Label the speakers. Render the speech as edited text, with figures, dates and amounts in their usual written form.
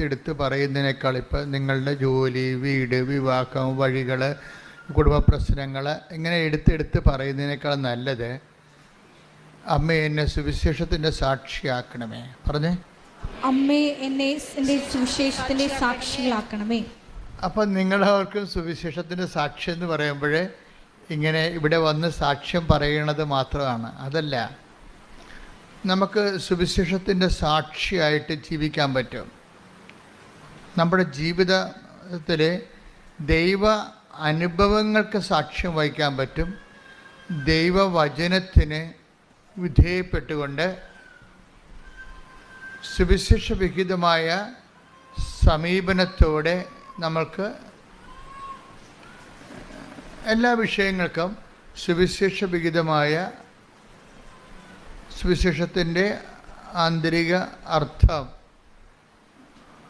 Speaker 1: എടുത്ത് പറയുന്നതിനേക്കാൾ ഇപ്പം നിങ്ങളുടെ ജോലി, വീട്, വിവാഹം, വഴികൾ, കുടുംബ പ്രശ്നങ്ങൾ ഇങ്ങനെ എടുത്തെടുത്ത് പറയുന്നതിനേക്കാൾ നല്ലത് അമ്മേ എന്നെ സുവിശേഷത്തിൻ്റെ സാക്ഷിയാക്കണമേ. പറഞ്ഞേ,
Speaker 2: അമ്മേ എന്നെ എൻ്റെ സുവിശേഷത്തിൻ്റെ സാക്ഷികളാക്കണമേ.
Speaker 1: അപ്പം നിങ്ങളവർക്കും സുവിശേഷത്തിൻ്റെ സാക്ഷി എന്ന് പറയുമ്പോൾ ഇങ്ങനെ ഇവിടെ വന്ന് സാക്ഷ്യം പറയണത് മാത്രമാണ്. അതല്ല, നമുക്ക് സുവിശേഷത്തിൻ്റെ സാക്ഷിയായിട്ട് ജീവിക്കാൻ പറ്റും. നമ്മുടെ ജീവിതത്തിൽ ദൈവ അനുഭവങ്ങൾക്ക് സാക്ഷ്യം വഹിക്കാൻ പറ്റും. ദൈവവചനത്തിന് വിധേയപ്പെട്ടുകൊണ്ട് സുവിശേഷവിഹിതമായ സമീപനത്തോടെ നമ്മൾക്ക് എല്ലാ വിഷയങ്ങൾക്കും സുവിശേഷവിഹിതമായ സുവിശേഷത്തിൻ്റെ ആന്തരിക അർത്ഥം